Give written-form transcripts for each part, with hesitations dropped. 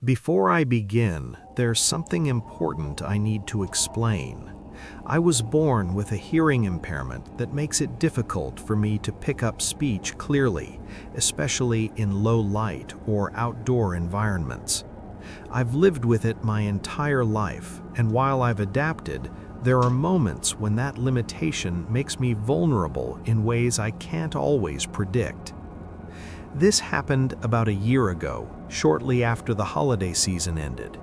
Before I begin, there's something important I need to explain. I was born with a hearing impairment that makes it difficult for me to pick up speech clearly, especially in low light or outdoor environments. I've lived with it my entire life, and while I've adapted, there are moments when that limitation makes me vulnerable in ways I can't always predict. This happened about a year ago, shortly after the holiday season ended.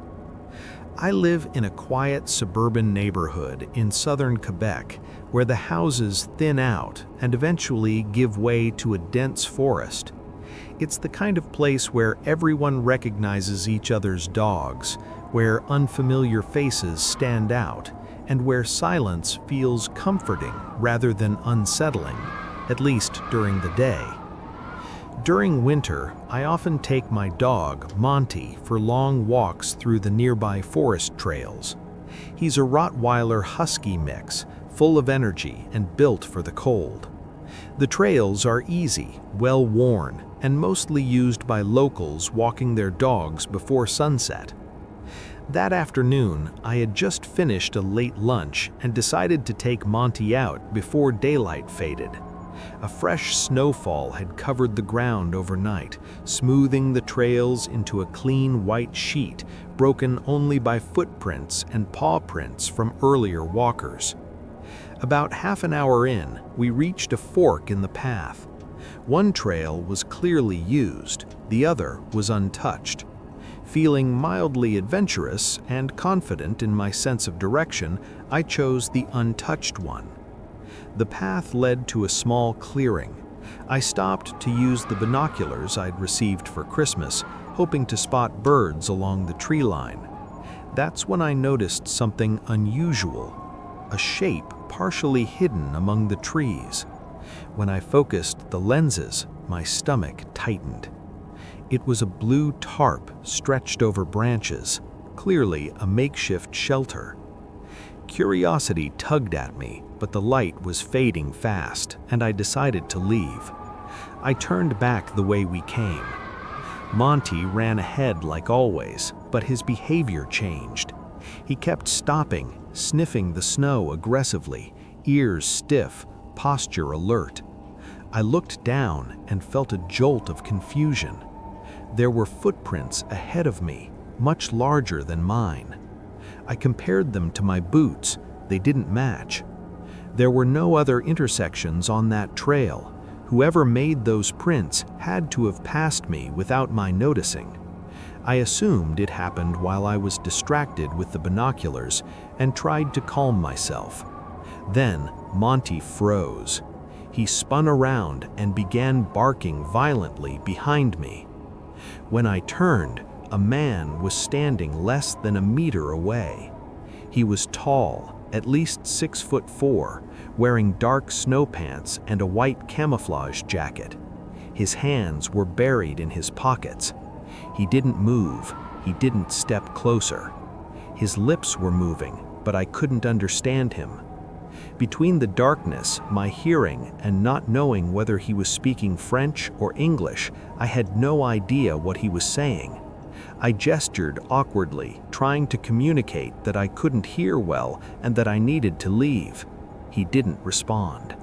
I live in a quiet suburban neighborhood in southern Quebec where the houses thin out and eventually give way to a dense forest. It's the kind of place where everyone recognizes each other's dogs, where unfamiliar faces stand out, and where silence feels comforting rather than unsettling, at least during the day. During winter, I often take my dog, Monty, for long walks through the nearby forest trails. He's a Rottweiler Husky mix, full of energy and built for the cold. The trails are easy, well-worn, and mostly used by locals walking their dogs before sunset. That afternoon, I had just finished a late lunch and decided to take Monty out before daylight faded. A fresh snowfall had covered the ground overnight, smoothing the trails into a clean white sheet, broken only by footprints and paw prints from earlier walkers. About half an hour in, we reached a fork in the path. One trail was clearly used, the other was untouched. Feeling mildly adventurous and confident in my sense of direction, I chose the untouched one. The path led to a small clearing. I stopped to use the binoculars I'd received for Christmas, hoping to spot birds along the tree line. That's when I noticed something unusual, a shape partially hidden among the trees. When I focused the lenses, my stomach tightened. It was a blue tarp stretched over branches, clearly a makeshift shelter. Curiosity tugged at me, but the light was fading fast, and I decided to leave. I turned back the way we came. Monty ran ahead like always, but his behavior changed. He kept stopping, sniffing the snow aggressively, ears stiff, posture alert. I looked down and felt a jolt of confusion. There were footprints ahead of me, much larger than mine. I compared them to my boots. They didn't match. There were no other intersections on that trail. Whoever made those prints had to have passed me without my noticing. I assumed it happened while I was distracted with the binoculars and tried to calm myself. Then Monty froze. He spun around and began barking violently behind me. When I turned, a man was standing less than a meter away. He was tall, at least 6'4", wearing dark snow pants and a white camouflage jacket. His hands were buried in his pockets. He didn't move, he didn't step closer. His lips were moving, but I couldn't understand him. Between the darkness, my hearing, and not knowing whether he was speaking French or English, I had no idea what he was saying. I gestured awkwardly, trying to communicate that I couldn't hear well and that I needed to leave. He didn't respond.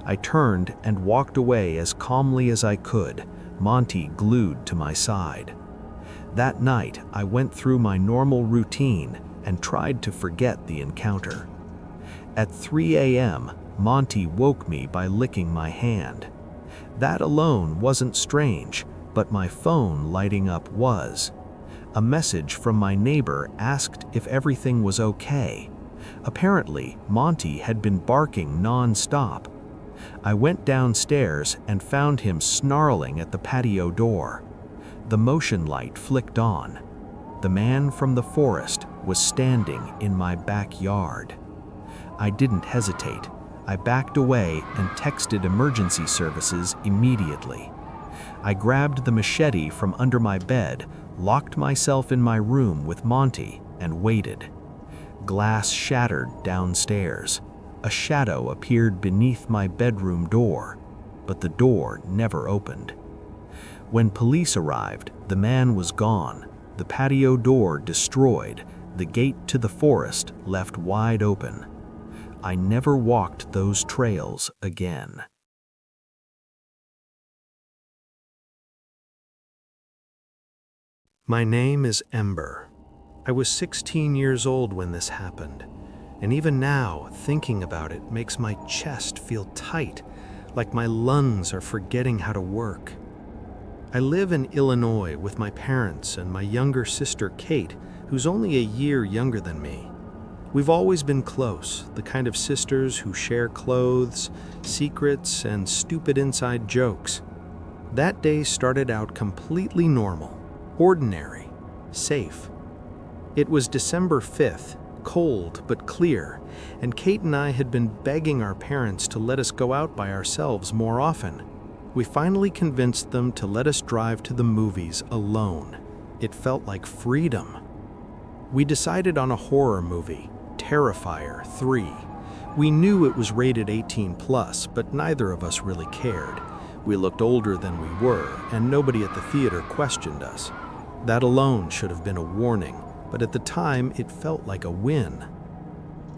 I turned and walked away as calmly as I could, Monty glued to my side. That night, I went through my normal routine and tried to forget the encounter. At 3 a.m., Monty woke me by licking my hand. That alone wasn't strange, but my phone lighting up was. A message from my neighbor asked if everything was okay. Apparently, Monty had been barking non-stop. I went downstairs and found him snarling at the patio door. The motion light flicked on. The man from the forest was standing in my backyard. I didn't hesitate. I backed away and texted emergency services immediately. I grabbed the machete from under my bed, locked myself in my room with Monty, and waited. Glass shattered downstairs. A shadow appeared beneath my bedroom door, but the door never opened. When police arrived, the man was gone. the patio door destroyed, the gate to the forest left wide open. I never walked those trails again. My name is Ember. I was 16 years old when this happened, and even now, thinking about it makes my chest feel tight, like my lungs are forgetting how to work. I live in Illinois with my parents and my younger sister Kate, who's only a year younger than me. We've always been close, the kind of sisters who share clothes, secrets, and stupid inside jokes. That day started out completely normal, ordinary, safe. It was December 5th, cold but clear, and Kate and I had been begging our parents to let us go out by ourselves more often. We finally convinced them to let us drive to the movies alone. It felt like freedom. We decided on a horror movie, Terrifier 3. We knew it was rated 18+, but neither of us really cared. We looked older than we were, and nobody at the theater questioned us. That alone should have been a warning, but at the time it felt like a win.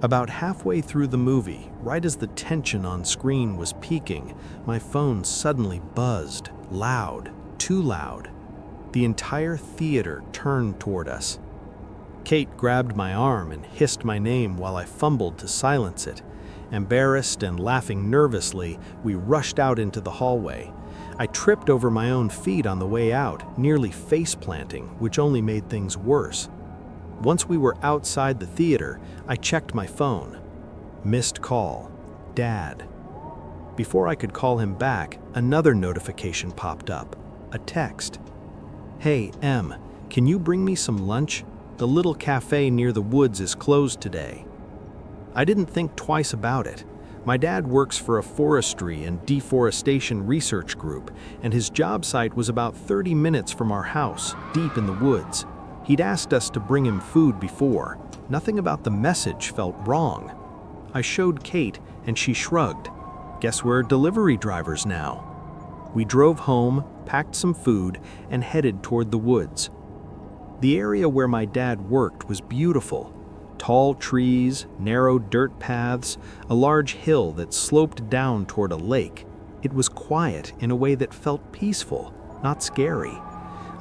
About halfway through the movie, right as the tension on screen was peaking, my phone suddenly buzzed, loud, too loud. The entire theater turned toward us. Kate grabbed my arm and hissed my name while I fumbled to silence it. Embarrassed and laughing nervously, we rushed out into the hallway. I tripped over my own feet on the way out, nearly face-planting, which only made things worse. Once we were outside the theater, I checked my phone. Missed call. Dad. Before I could call him back, another notification popped up. A text. Hey, Em, can you bring me some lunch? The little cafe near the woods is closed today. I didn't think twice about it. My dad works for a forestry and deforestation research group, and his job site was about 30 minutes from our house, deep in the woods. He'd asked us to bring him food before. Nothing about the message felt wrong. I showed Kate, and she shrugged. Guess we're delivery drivers now. We drove home, packed some food, and headed toward the woods. The area where my dad worked was beautiful. Tall trees, narrow dirt paths, a large hill that sloped down toward a lake. It was quiet in a way that felt peaceful, not scary.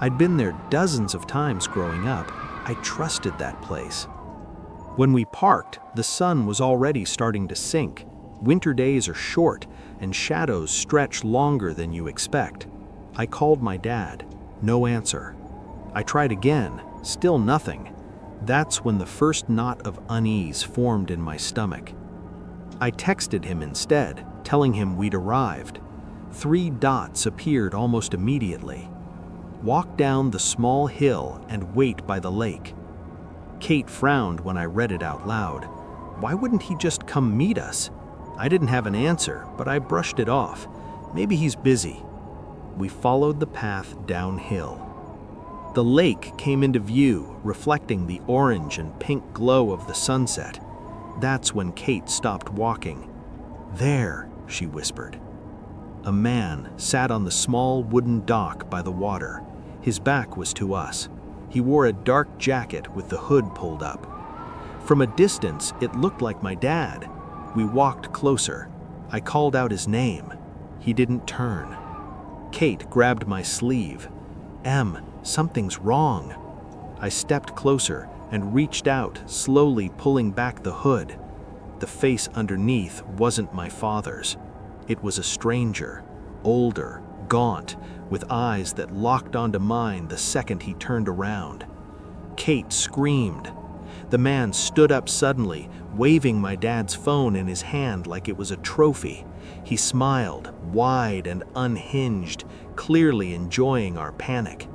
I'd been there dozens of times growing up. I trusted that place. When we parked, the sun was already starting to sink. Winter days are short, and shadows stretch longer than you expect. I called my dad. No answer. I tried again. Still nothing. That's when the first knot of unease formed in my stomach. I texted him instead, telling him we'd arrived. 3 dots appeared almost immediately. Walk down the small hill and wait by the lake. Kate frowned when I read it out loud. Why wouldn't he just come meet us? I didn't have an answer, but I brushed it off. Maybe he's busy. We followed the path downhill. The lake came into view, reflecting the orange and pink glow of the sunset. That's when Kate stopped walking. There, she whispered. A man sat on the small wooden dock by the water. His back was to us. He wore a dark jacket with the hood pulled up. From a distance, it looked like my dad. We walked closer. I called out his name. He didn't turn. Kate grabbed my sleeve. Em, something's wrong. I stepped closer and reached out, slowly pulling back the hood. The face underneath wasn't my father's. It was a stranger, older, gaunt, with eyes that locked onto mine the second he turned around. Kate screamed. The man stood up suddenly, waving my dad's phone in his hand like it was a trophy. He smiled, wide and unhinged, clearly enjoying our panic.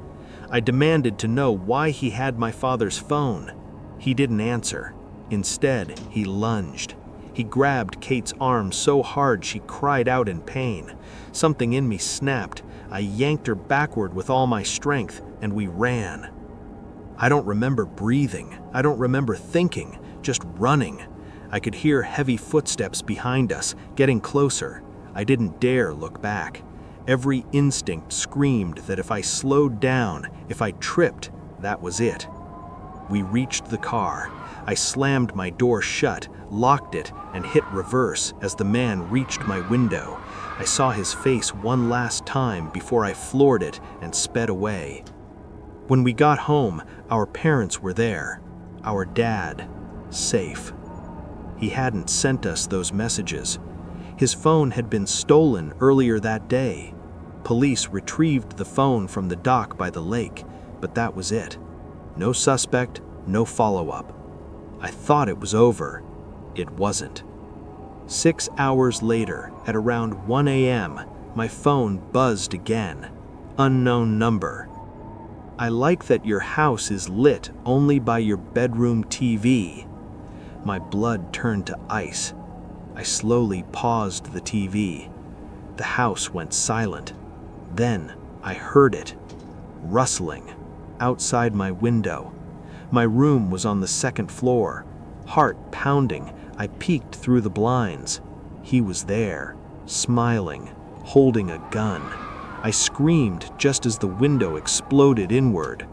I demanded to know why he had my father's phone. He didn't answer. Instead, he lunged. He grabbed Kate's arm so hard she cried out in pain. Something in me snapped. I yanked her backward with all my strength, and we ran. I don't remember breathing. I don't remember thinking, just running. I could hear heavy footsteps behind us, getting closer. I didn't dare look back. Every instinct screamed that if I slowed down, if I tripped, That was it. We reached the car. I slammed my door shut, locked it, and hit reverse as the man reached my window. I saw his face one last time before I floored it and sped away. When we got home, our parents were there. Our dad, safe. He hadn't sent us those messages. His phone had been stolen earlier that day. Police retrieved the phone from the dock by the lake, but that was it. No suspect, no follow-up. I thought it was over. It wasn't. 6 hours later, at around 1 a.m., my phone buzzed again. Unknown number. I like that your house is lit only by your bedroom TV. My blood turned to ice. I slowly paused the TV. The house went silent. Then I heard it, rustling, outside my window. My room was on the second floor. Heart pounding, I peeked through the blinds. He was there, smiling, holding a gun. I screamed just as the window exploded inward.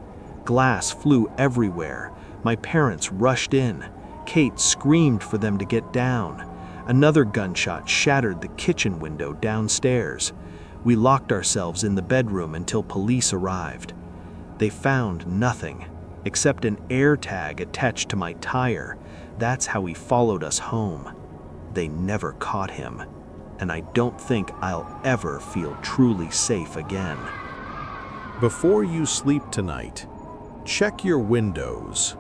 Glass flew everywhere. My parents rushed in. Kate screamed for them to get down. Another gunshot shattered the kitchen window downstairs. We locked ourselves in the bedroom until police arrived. They found nothing, except an air tag attached to my tire. That's how he followed us home. They never caught him, and I don't think I'll ever feel truly safe again. Before you sleep tonight, check your windows.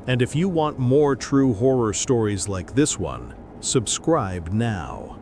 And if you want more true horror stories like this one, subscribe now.